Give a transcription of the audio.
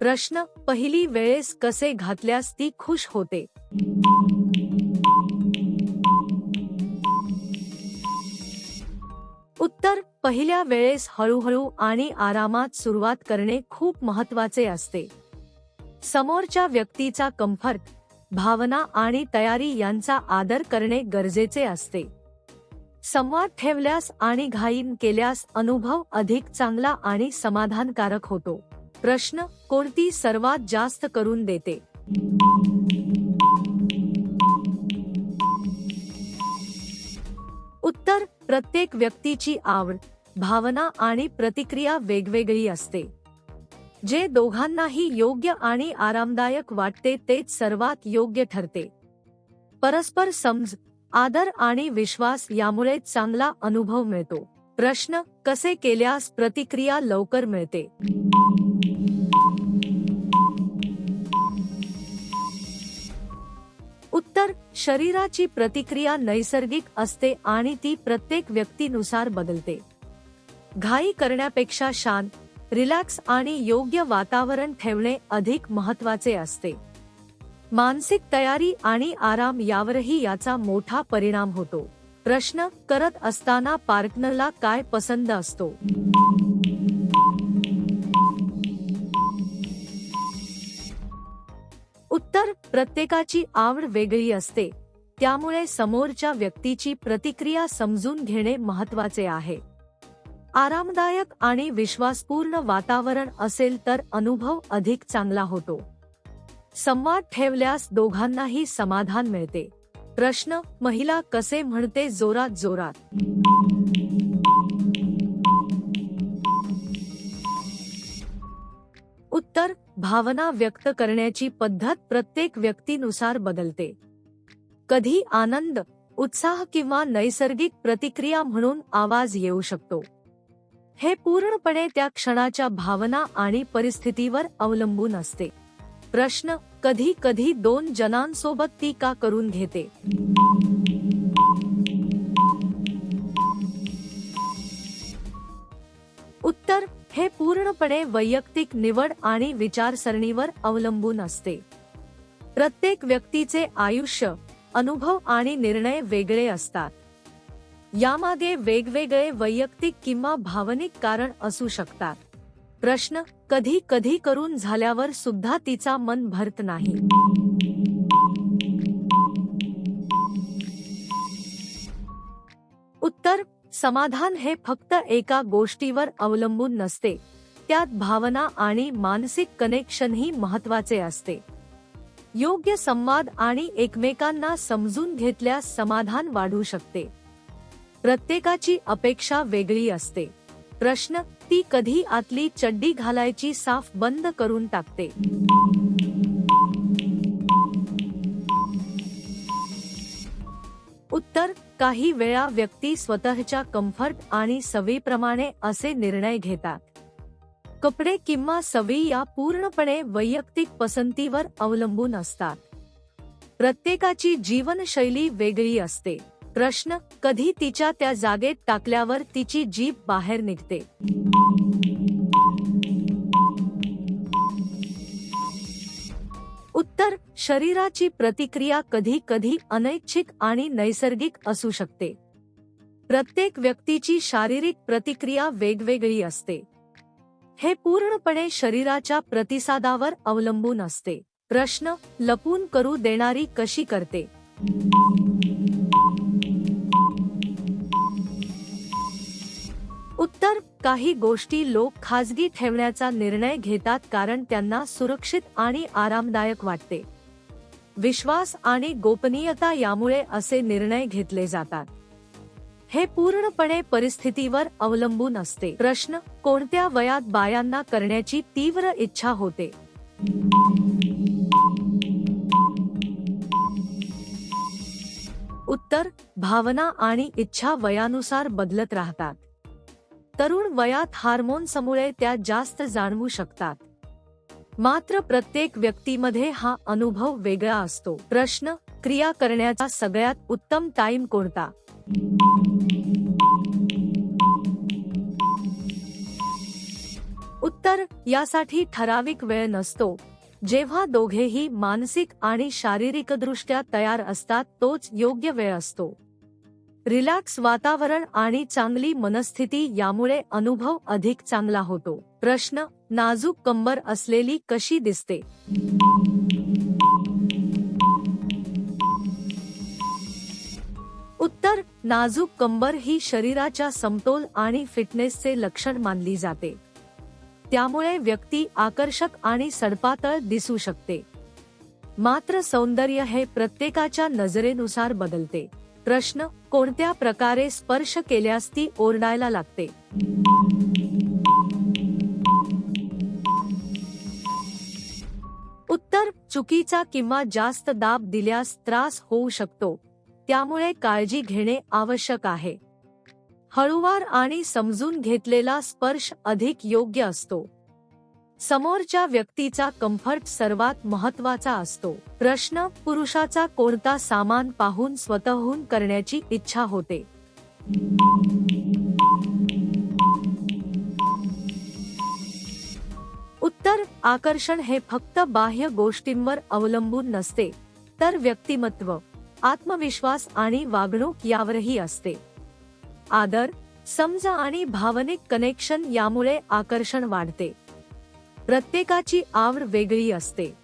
प्रश्न: पहिली वेळेस कसे घातल्यास ती खुश होते? उत्तर: पहिल्या वेळेस हळूहळू आणि आरामात सुरुवात करणे खूप महत्त्वाचे असते. समोरच्या व्यक्तीचा कम्फर्ट, भावना आणि तयारी यांचा आदर करणे गरजेचे असते. संवाद ठेवल्यास आणि घाईन केल्यास अनुभव अधिक चांगला आणि समाधानकारक होतो. प्रश्न: कोणती सर्वात जास्त करून देते? उत्तर: प्रत्येक व्यक्तीची आवड, भावना आणि प्रतिक्रिया वेगवेगळी असते. जे दोघांनाही योग्य आणि आरामदायक वाटते तेच सर्वात योग्य ठरते. परस्पर समज, आदर आणि विश्वास यामुळे चांगला अनुभव मिळतो. प्रश्न: कसे केल्यास प्रतिक्रिया लवकर मिळते? उत्तर: शरीराची प्रतिक्रिया नैसर्गिक असते आणि ती प्रत्येक व्यक्तीनुसार बदलते. घाई करण्यापेक्षा शांत, रिलॅक्स आणि योग्य वातावरण ठेवणे अधिक महत्त्वाचे असते. मानसिक तयारी आणि आराम यावरही याचा मोठा परिणाम होतो. प्रश्न: करत असताना पार्टनरला काय पसंत असतो? उत्तर: प्रत्येकाची आवड वेगळी असते, त्यामुळे समोरच्या व्यक्तीची प्रतिक्रिया समजून घेणे महत्त्वाचे आहे. आरामदायक आणि विश्वासपूर्ण वातावरण असेल तर अनुभव अधिक चांगला होतो. संवाद ठेवल्यास दोघांनाही समाधान मिळते. प्रश्न: महिला कसे म्हणते जोरात जोरात? उत्तर: भावना व्यक्त करण्याची पद्धत प्रत्येक व्यक्तीनुसार बदलते. कधी आनंद, उत्साह किंवा नैसर्गिक प्रतिक्रिया म्हणून आवाज येऊ शकतो. हे पूर्णपणे त्या क्षणाच्या भावना आणि परिस्थितीवर अवलंबून असते. प्रश्न: कधी कधी दोन जणांसोबत ती का करून घेते? उत्तर: हे पूर्णपणे वैयक्तिक निवड आणि विचारसरणीवर अवलंबून असते. प्रत्येक व्यक्तीचे आयुष्य, अनुभव आणि निर्णय वेगळे असतात. यामागे वेगवेगळे वैयक्तिक किंवा भावनिक कारण असू शकतात. प्रश्न: कधी कधी करून झाल्यावर सुद्धा तिचा मन भरत नाही? उत्तर: समाधान हे फक्त एका गोष्टीवर अवलंबून नसते, त्यात भावना आणि मानसिक कनेक्शनही महत्त्वाचे असते. योग्य संवाद आणि एकमेकांना समजून घेतल्यास समाधान वाढू शकते. प्रत्येकाची अपेक्षा वेगळी असते. प्रश्न: ती कधी आतली चड्डी घालायची साफ बंद करून टाकते? उत्तर: काही वेळा व्यक्ती स्वतःच्या कम्फर्ट आणि सवयीप्रमाणे असे निर्णय घेतात. कपडे किंवा सवयी या पूर्णपणे वैयक्तिक पसंतीवर अवलंबून असतात. प्रत्येकाची जीवनशैली वेगळी असते. प्रश्न: कधी तिच्या त्या जागेत टाकल्यावर तिची जीभ बाहेर निघते? उत्तर: शरीराची प्रतिक्रिया कधी कधी अनैच्छिक आणि नैसर्गिक असू शकते. प्रत्येक व्यक्तीची शारीरिक प्रतिक्रिया वेगवेगळी असते. हे पूर्णपणे शरीराच्या प्रतिसादावर अवलंबून असते. प्रश्न: लपून करू देणारी कशी करते? उत्तर: काही गोष्टी लोक खाजगी ठेवण्याचा निर्णय घेतात कारण त्यांना सुरक्षित आणि आरामदायक वाटते. विश्वास आणि गोपनीयता यामुळे असे निर्णय घेतले जातात. हे पूर्णपणे परिस्थितीवर अवलंबून असते. प्रश्न: कोणत्या वयात बायांना करण्याची तीव्र इच्छा होते? उत्तर: भावना आणि इच्छा वयानुसार बदलत राहतात. तरुण वयात हार्मोन्समुळे त्या जास्त जाणवू शकतात. मात्र प्रत्येक व्यक्तीमध्ये हा अनुभव वेगळा असतो. प्रश्न: क्रिया करण्याचा सगळ्यात उत्तम टाइम कोणता? उत्तर, यासाठी ठराविक वेळ नसतो. जेव्हा दोघेही मानसिक आणि शारीरिकदृष्ट्या तयार असतात तोच योग्य वेळ असतो. रिलॅक्स वातावरण आणि चांगली मनस्थिती यामुळे अनुभव अधिक चांगला होतो. प्रश्न, नाजूक कंबर असलेली कशी दिसते? उत्तर, नाजूक कंबर ही शरीराच्या समतोल आणि फिटनेसचे लक्षण मानली जाते. त्यामुळे व्यक्ती आकर्षक आणि सडपातळ दिसू शकते. मात्र सौंदर्य हे प्रत्येकाच्या नजरेनुसार बदलते. प्रश्न, कोणत्या प्रकारे स्पर्श केल्यास ती ओरडायला लागते? उत्तर, चुकीचा किंवा जास्त दाब दिल्यास त्रास होऊ शकतो. त्यामुळे काळजी घेणे आवश्यक आहे. हळूवार आणि समजून घेतलेला स्पर्श अधिक योग्य असतो. समोरच्या व्यक्तीचा कम्फर्ट सर्वात महत्त्वाचा असतो. प्रश्न, पुरुषाचा कोणता सामान पाहून स्वतःहून करण्याची इच्छा होते? उत्तर, आकर्षण हे फक्त बाह्य गोष्टींवर अवलंबून नसते, तर व्यक्तिमत्व, आत्मविश्वास आणि वागणूक यावरही असते. आदर, समज आणि भावनिक कनेक्शन यामुळे आकर्षण वाढते. प्रत्येकाची आवड वेगळी असते.